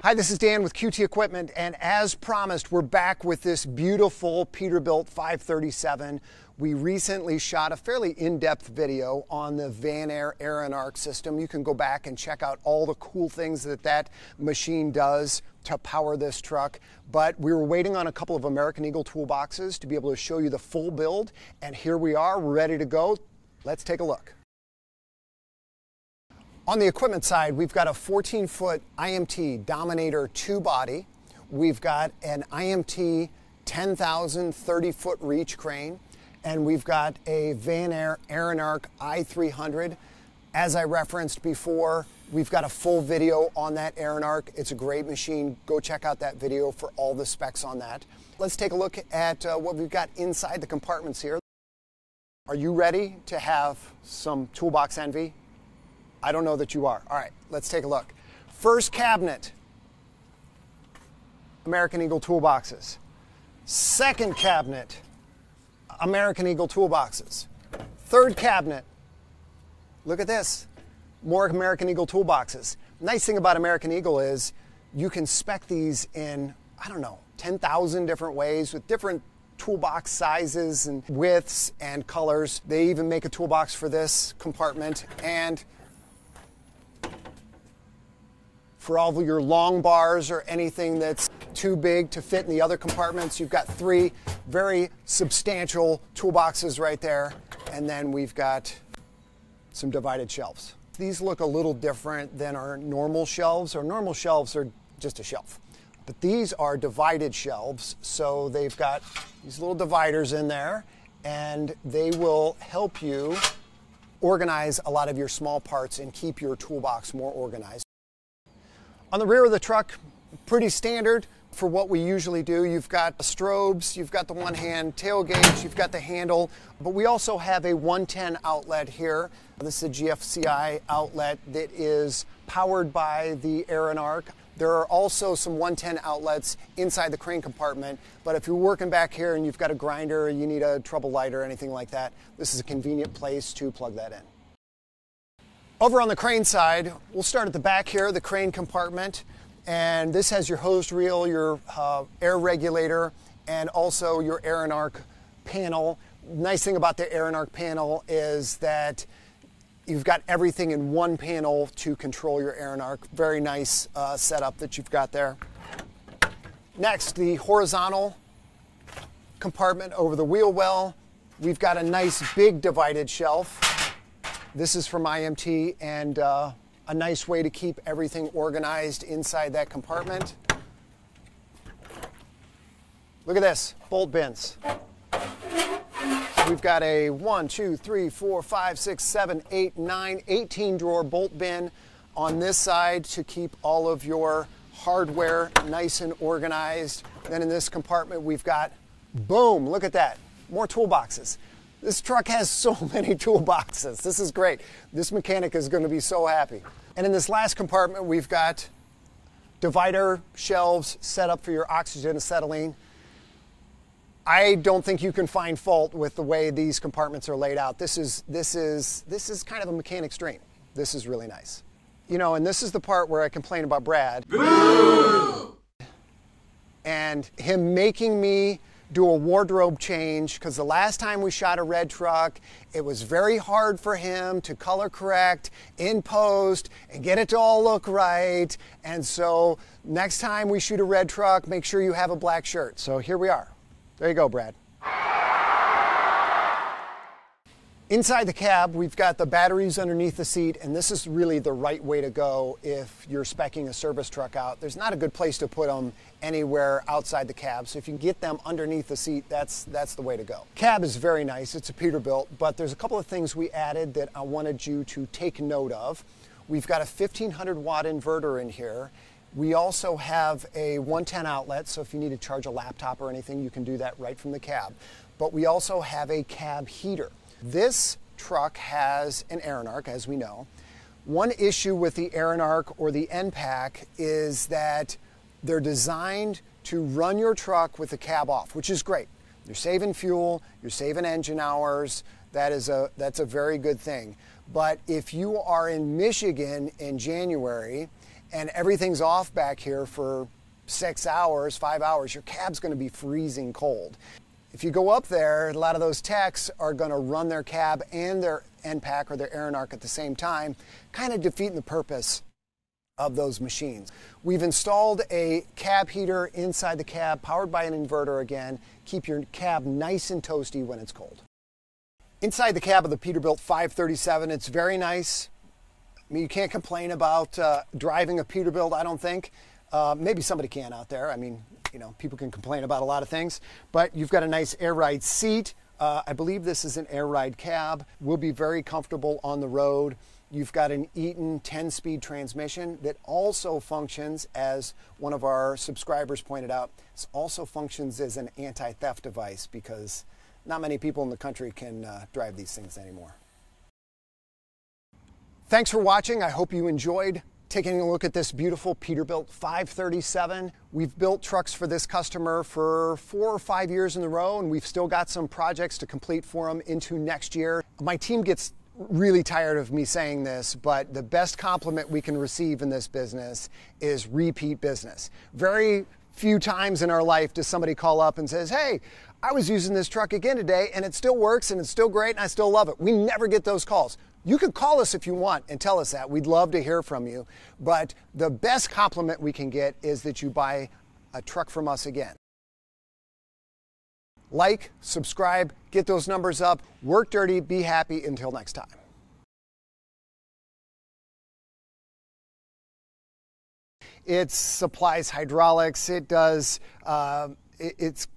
Hi, this is Dan with QT Equipment, and as promised, we're back with this beautiful Peterbilt 537. We recently shot a fairly in-depth video on the Vanair Air N Arc system. You can go back and check out all the cool things that machine does to power this truck. But we were waiting on a couple of American Eagle toolboxes to be able to show you the full build, and here we are, we're ready to go. Let's take a look. On the equipment side, we've got a 14-foot IMT Dominator 2-body. We've got an IMT 10,000 30-foot reach crane, and we've got a Vanair Air N Arc i300. As I referenced before, we've got a full video on that Air N Arc. It's a great machine. Go check out that video for all the specs on that. Let's take a look at what we've got inside the compartments here. Are you ready to have some toolbox envy? I don't know that you are. All right, let's take a look. First cabinet, American Eagle toolboxes. Second cabinet, American Eagle toolboxes. Third cabinet, look at this, more American Eagle toolboxes. Nice thing about American Eagle is you can spec these in, 10,000 different ways with different toolbox sizes and widths and colors. They even make a toolbox for this compartment, and for all of your long bars or anything that's too big to fit in the other compartments, you've got three very substantial toolboxes right there. And then we've got some divided shelves. These look a little different than our normal shelves. Our normal shelves are just a shelf. But these are divided shelves, so they've got these little dividers in there, and they will help you organize a lot of your small parts and keep your toolbox more organized. On the rear of the truck, pretty standard for what we usually do. You've got strobes, you've got the one-hand tail gauge, you've got the handle, but we also have a 110 outlet here. This is a GFCI outlet that is powered by the Air N Arc. There are also some 110 outlets inside the crane compartment, but if you're working back here and you've got a grinder, you need a trouble light or anything like that, this is a convenient place to plug that in. Over on the crane side, we'll start at the back here, the crane compartment, and this has your hose reel, your air regulator, and also your Air N Arc panel. Nice thing about the Air N Arc panel is that you've got everything in one panel to control your Air N Arc. Very nice setup that you've got there. Next, the horizontal compartment over the wheel well. We've got a nice big divided shelf. This is from IMT, and a nice way to keep everything organized inside that compartment. Look at this, bolt bins. We've got a 1, 2, 3, 4, 5, 6, 7, 8, 9, 18 drawer bolt bin on this side to keep all of your hardware nice and organized. Then in this compartment we've got, boom, look at that, more toolboxes. This truck has so many toolboxes. This is great. This mechanic is going to be so happy. And in this last compartment, we've got divider shelves set up for your oxygen acetylene. I don't think you can find fault with the way these compartments are laid out. This is kind of a mechanic's dream. This is really nice. You know, and this is the part where I complain about Brad. Boo! And him making me do a wardrobe change, because the last time we shot a red truck, it was very hard for him to color correct in post and get it to all look right. And so next time we shoot a red truck, make sure you have a black shirt. So here we are. There you go, Brad. Inside the cab, we've got the batteries underneath the seat, and this is really the right way to go if you're speccing a service truck out. There's not a good place to put them anywhere outside the cab, so if you can get them underneath the seat, that's the way to go. Cab is very nice. It's a Peterbilt, but there's a couple of things we added that I wanted you to take note of. We've got a 1500 watt inverter in here. We also have a 110 outlet, so if you need to charge a laptop or anything, you can do that right from the cab. But we also have a cab heater. This truck has an Air N Arc, as we know. One issue with the Air N Arc or the NPAC is that they're designed to run your truck with the cab off, which is great. You're saving fuel, you're saving engine hours. That's a very good thing. But if you are in Michigan in January and everything's off back here for 6 hours, 5 hours, your cab's going to be freezing cold. If you go up there, a lot of those techs are going to run their cab and their NPAC or their Air N Arc at the same time, kind of defeating the purpose of those machines. We've installed a cab heater inside the cab, powered by an inverter again. Keep your cab nice and toasty when it's cold. Inside the cab of the Peterbilt 537, it's very nice. I mean, you can't complain about driving a Peterbilt, I don't think. Maybe somebody can out there. I mean, you know, people can complain about a lot of things, but you've got a nice air ride seat. I believe this is an air ride cab. We'll be very comfortable on the road. You've got an Eaton 10-speed transmission that also functions, as one of our subscribers pointed out, it also functions as an anti-theft device because not many people in the country can drive these things anymore. Thanks for watching. I hope you enjoyed taking a look at this beautiful Peterbilt 537. We've built trucks for this customer for 4 or 5 years in a row, and we've still got some projects to complete for them into next year. My team gets really tired of me saying this, but the best compliment we can receive in this business is repeat business. Very few times in our life does somebody call up and says, hey, I was using this truck again today and it still works and it's still great and I still love it. We never get those calls. You can call us if you want and tell us that. We'd love to hear from you. But the best compliment we can get is that you buy a truck from us again. Like, subscribe, get those numbers up, work dirty, be happy. Until next time. It supplies hydraulics. It does, it's